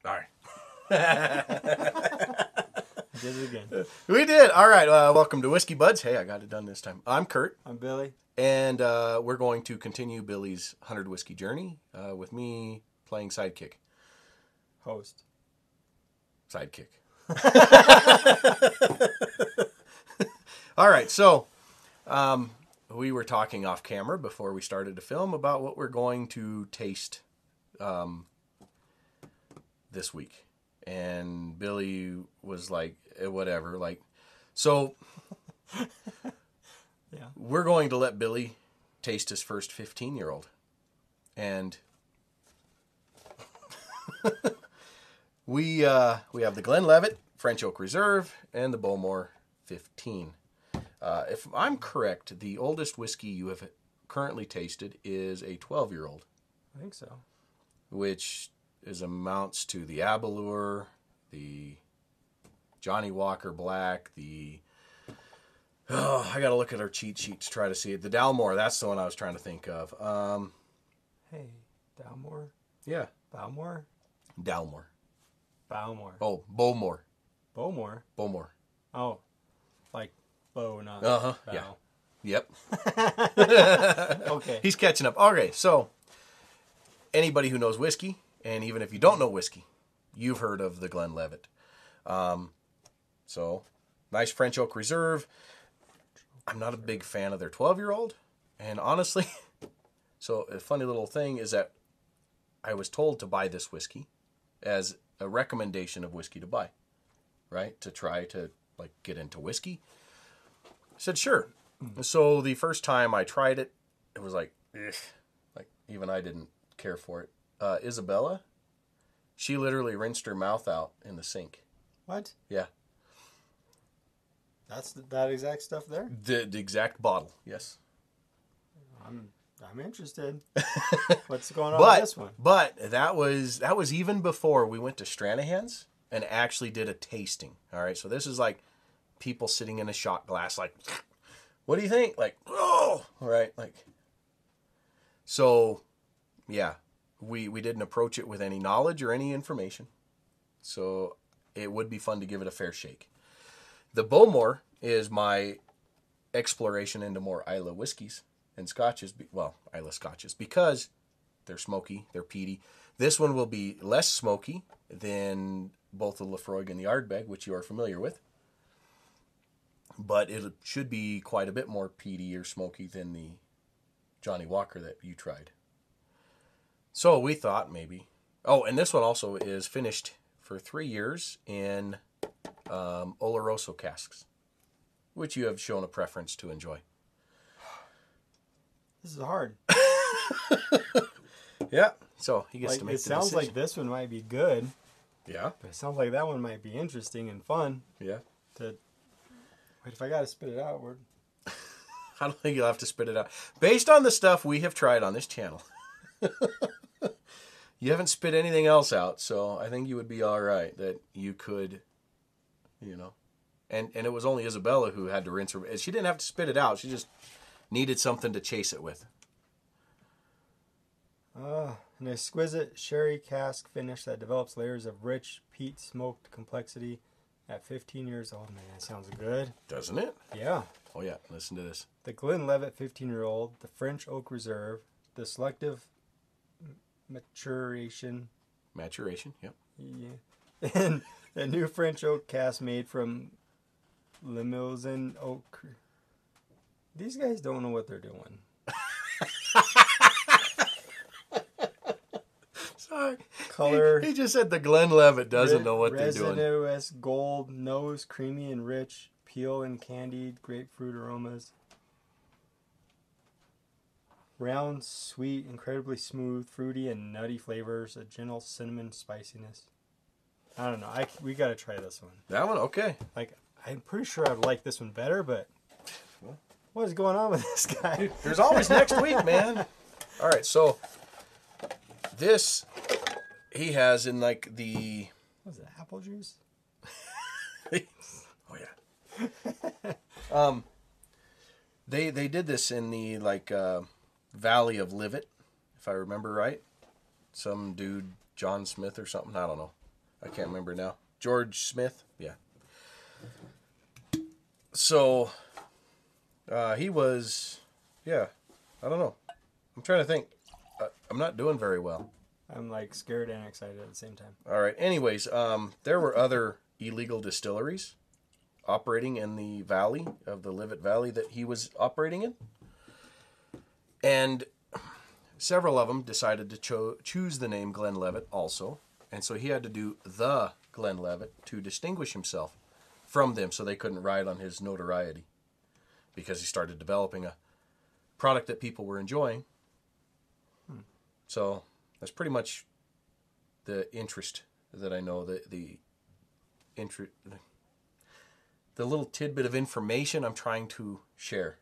All right. Did it again. We did. All right. Welcome to Whiskey Buds. Hey, I got it done this time. I'm Kurt. I'm Billy. And we're going to continue Billy's 100 whiskey journey with me playing sidekick. Host. Sidekick. All right. So we were talking off camera before we started to film about what we're going to taste this week. And Billy was like, whatever. Like, so Yeah. we're going to let Billy taste his first 15-year-old. And we have the Glenlivet French Oak Reserve and the Bowmore 15. If I'm correct, the oldest whiskey you have currently tasted is a 12-year-old. I think so. Which amounts to the Abalure, the Johnny Walker Black, I got to look at our cheat sheet to try to see it. The Dalmore, that's the one I was trying to think of. Hey, Dalmore? Yeah. Balmore? Dalmore. Balmore. Oh, Bowmore. Bowmore? Bowmore. Oh, like bow, not Uh-huh, bow. yeah. Yep. Okay. He's catching up. Okay, so anybody who knows whiskey, and even if you don't know whiskey, you've heard of the Glenlivet. So, nice French Oak Reserve. I'm not a big fan of their 12-year-old. And honestly, so a funny little thing is that I was told to buy this whiskey as a recommendation of whiskey to buy, right? To try to like get into whiskey. I said, sure. So the first time I tried it, it was like, ugh. Like even I didn't care for it. Isabella, she literally rinsed her mouth out in the sink. What? Yeah. That's that exact stuff there? The exact bottle, yes. I'm interested. What's going on with this one? But that was even before we went to Stranahan's and actually did a tasting. All right, so this is like people sitting in a shot glass, like, what do you think? Like, oh, all right, like. So, yeah, we didn't approach it with any knowledge or any information. So it would be fun to give it a fair shake. The Bowmore is my exploration into more Islay whiskeys and scotches. Well, Islay scotches, because they're smoky, they're peaty. This one will be less smoky than both the Laphroaig and the Ardbeg, which you are familiar with. But it should be quite a bit more peaty or smoky than the Johnny Walker that you tried. So we thought maybe. Oh, and this one also is finished for 3 years in Oloroso casks, which you have shown a preference to enjoy. This is hard. Yeah, so he gets Like, to make it the sounds decision. like this one might be good, Yeah, but it sounds like that one might be interesting and fun. yeah. Wait, if I gotta spit it out, I don't think you'll have to spit it out. Based on the stuff we have tried on this channel, you haven't spit anything else out, so I think you would be all right. That you could, you know, and it was only Isabella who had to rinse her. She didn't have to spit it out. She just needed something to chase it with. an exquisite sherry cask finish that develops layers of rich peat smoked complexity at 15 years old. Man, that sounds good. Doesn't it? Yeah. Oh yeah, listen to this. The Glenlivet 15-year-old, the French Oak Reserve, the selective maturation, Yep. yeah, and the new French oak cask made from Limousin oak. These guys don't know what they're doing. Sorry. Color. He just said the Glenlivet doesn't know what they're doing. Resinous gold, nose creamy and rich, peel and candied grapefruit aromas. Round, sweet, incredibly smooth, fruity and nutty flavors, a gentle cinnamon spiciness. I don't know. We gotta try this one. That one, okay. Like, I'm pretty sure I'd like this one better, but what is going on with this guy? There's always next week, man. All right, so this he has in like the. What is it? Apple juice? Oh yeah. They did this in the like Valley of Livet, if I remember right. Some dude, John Smith or something. I don't know. I can't remember now. George Smith? Yeah. So, he was, yeah, I don't know. I'm trying to think. I'm not doing very well. I'm like scared and excited at the same time. All right. Anyways, there were other illegal distilleries operating in the valley of the Glenlivet Valley that he was operating in. And several of them decided to choose the name Glenlivet also. And so he had to do the Glenlivet to distinguish himself from them so they couldn't ride on his notoriety. Because he started developing a product that people were enjoying. So that's pretty much the interest that I know, the little tidbit of information I'm trying to share.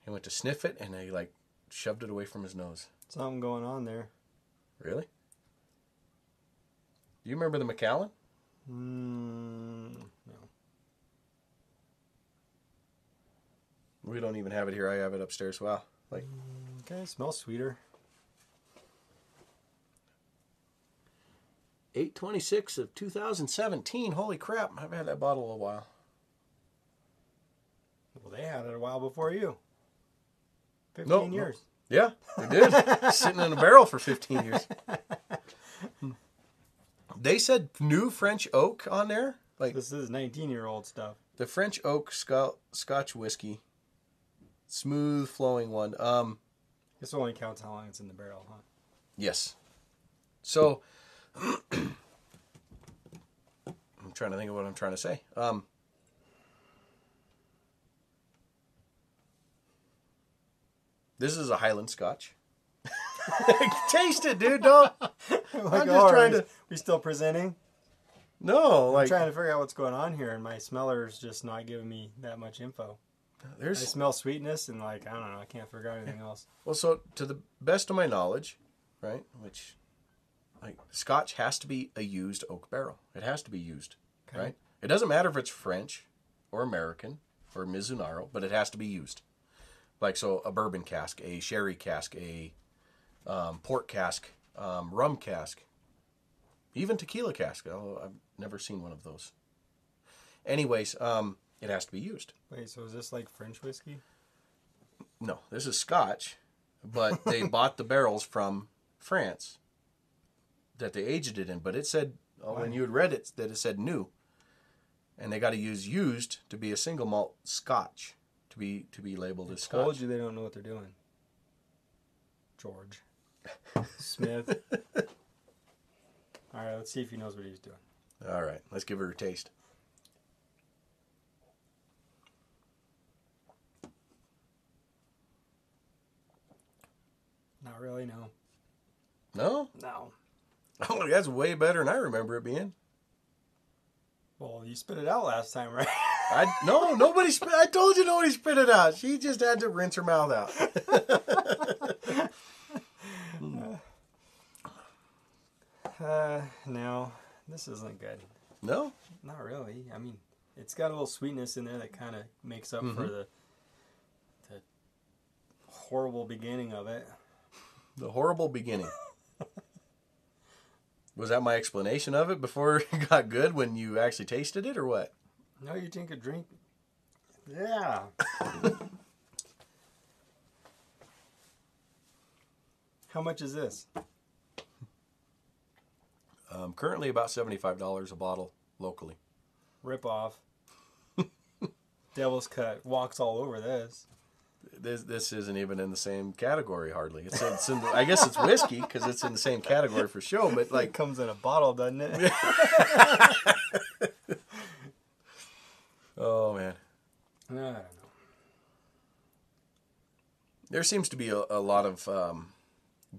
He went to sniff it and he like shoved it away from his nose. Something going on there. Really? Do you remember the Macallan? No. We don't even have it here. I have it upstairs. Wow. Like, okay, it smells sweeter. 8/26 of 2017. Holy crap. I've had that bottle a while. Well, they had it a while before you. 15 Nope. years. Yeah, they did. Sitting in a barrel for 15 years. They said new French oak on there. Like, This is 19-year-old stuff. the French oak Scotch whiskey. Smooth flowing one. This only counts how long it's in the barrel, huh? Yes. So, I'm trying to think of what I'm trying to say. This is a Highland Scotch. Taste it, dude. Don't. I'm just trying to. We still presenting? No, I'm like trying to figure out what's going on here, and my smeller's just not giving me that much info. I smell sweetness, and like, I don't know, I can't figure out anything else. Well, so to the best of my knowledge, right, which, like, Scotch has to be a used oak barrel. It has to be used, Okay. right? It doesn't matter if it's French or American or Mizunaro, but it has to be used. Like, so a bourbon cask, a sherry cask, a port cask, rum cask, even tequila cask. Oh, I've never seen one of those. Anyways, it has to be used. Wait, so is this like French whiskey? No, this is Scotch, but they bought the barrels from France that they aged it in. But it said, when you had read it, that it said new. And they got to use used to be a single malt Scotch, to be labeled as Scotch. Told you they don't know what they're doing. George Smith. All right, let's see if he knows what he's doing. All right, let's give her a taste. Not really, no. No? No. Oh, that's way better than I remember it being. Well, you spit it out last time, right? No, nobody spit. I told you nobody spit it out. She just had to rinse her mouth out. No, this isn't good. No? Not really. I mean, it's got a little sweetness in there that kind of makes up for the horrible beginning of it. The horrible beginning. Was that my explanation of it before it got good when you actually tasted it, or what? No, you drink a drink. Yeah. How much is this? Currently about $75 a bottle locally. Rip off. Devil's Cut walks all over this. This isn't even in the same category hardly. It's in the, I guess it's whiskey because it's in the same category for sure, but like It comes in a bottle, doesn't it? Oh man. I don't know. There seems to be a lot of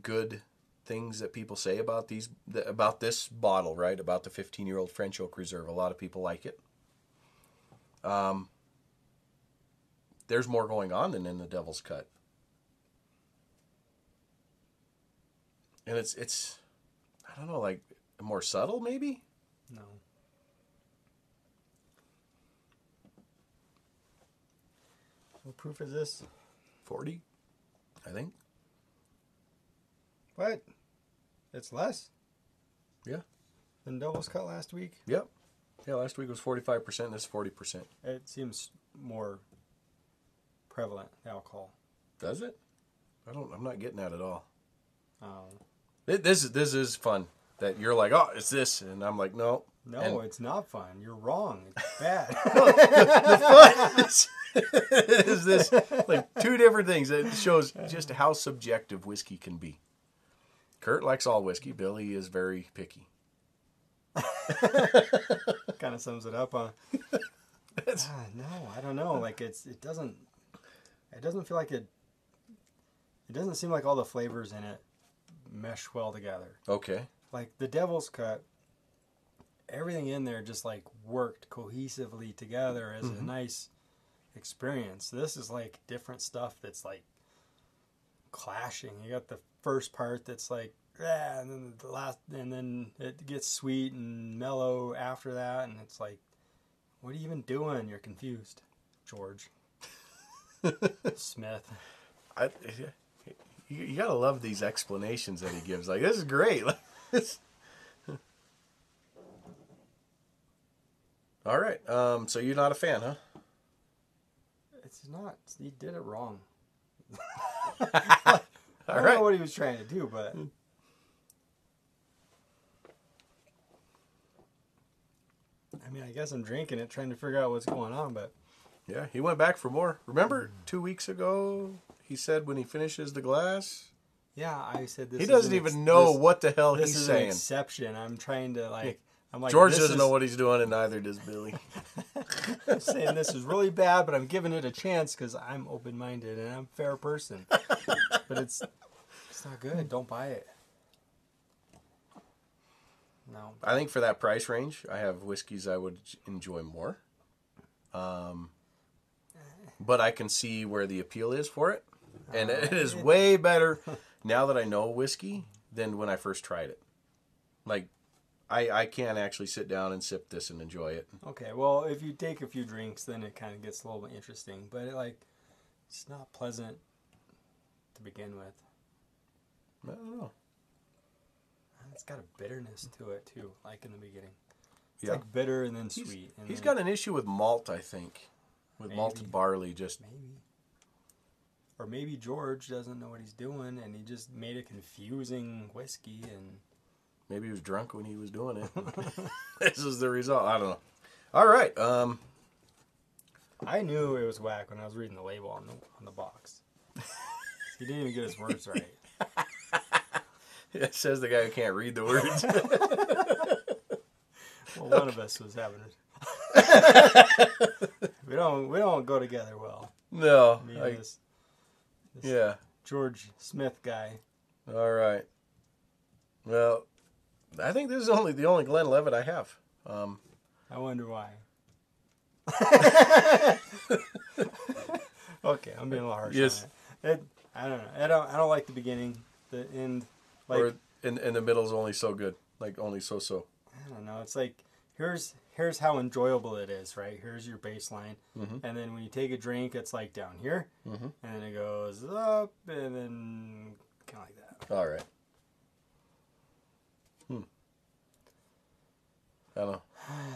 good things that people say about about this bottle, right? About the 15-year-old French Oak Reserve. A lot of people like it. There's more going on than in the Devil's Cut. And it's I don't know, like more subtle maybe? No. What proof is this? 40, I think. What? It's less? Yeah. than Devil's Cut last week. Yep. Yeah, last week was 45%. This is 40%. It seems more prevalent, the alcohol. Does it? I'm not getting that at all. Um, This is fun. That you're like, oh, it's this, and I'm like, no. no, And it's not fun. You're wrong. It's bad. the fun is this, like, two different things. It shows just how subjective whiskey can be. Kurt likes all whiskey. Billy is very picky. Kind of sums it up, huh? No, I don't know. Like it doesn't feel like it doesn't seem like all the flavors in it mesh well together. Okay. Like the Devil's Cut, everything in there just like worked cohesively together as a nice experience. This is like different stuff that's like clashing. You got the first part that's like, yeah, and then the last, and then it gets sweet and mellow after that, and it's like, what are you even doing? You're confused, George Smith. You gotta love these explanations that he gives. Like, this is great. Like, this... All right. So you're not a fan, huh? It's not. He did it wrong. All I don't right. know what he was trying to do, but I mean, I guess I'm drinking it, trying to figure out what's going on, but Yeah, he went back for more. Remember 2 weeks ago, he said when he finishes the glass, yeah, I said this. he doesn't even know what the hell this he's is saying. an exception. I'm trying to I'm like George this doesn't is- know what he's doing, and neither does Billy. I'm saying this is really bad, but I'm giving it a chance because I'm open-minded and I'm a fair person. But it's not good. Don't buy it. No. I think for that price range, I have whiskeys I would enjoy more. But I can see where the appeal is for it. And it is way better now that I know whiskey than when I first tried it. Like, I can actually sit down and sip this and enjoy it. Okay, well, if you take a few drinks, then it kind of gets a little bit interesting. But it's not pleasant to begin with. I don't know. It's got a bitterness to it too, like in the beginning. It's Yeah. like bitter and then sweet. And He's then, got an issue with malt, I think. With malted Maybe. barley, just... maybe. Or maybe George doesn't know what he's doing and he just made a confusing whiskey and... Maybe he was drunk when he was doing it. This is the result. I don't know. All right. I knew it was whack when I was reading the label on the box. He didn't even get his words right. It says the guy who can't read the words. Well, one of us was having it. We don't go together well. No. Me and this Yeah. George Smith guy. All right. Well, I think this is the only Glenlivet I have. I wonder why. Okay, I'm being a little harsh Yes. on it. I don't know. I don't like the beginning. The end. Like, Or in the middle is only so good. Like, only so-so. I don't know. It's like here's how enjoyable it is, right? Here's your baseline, and then when you take a drink, it's like down here, and then it goes up, and then kind of like that. All right. I don't know.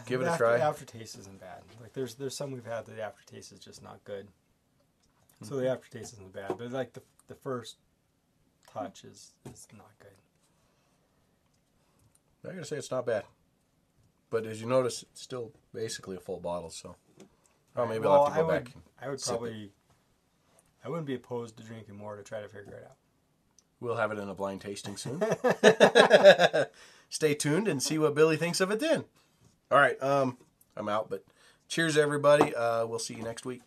Give it a try. The aftertaste isn't bad. Like there's some we've had that the aftertaste is just not good. So the aftertaste isn't bad, but like the first touch is not good. I gotta say it's not bad. But as you notice, it's still basically a full bottle, so... Oh, maybe I'll have to go back. I would sip probably... I wouldn't be opposed to drinking more to try to figure it out. We'll have it in a blind tasting soon. Stay tuned and see what Billy thinks of it then. All right, I'm out, but cheers, everybody. We'll see you next week.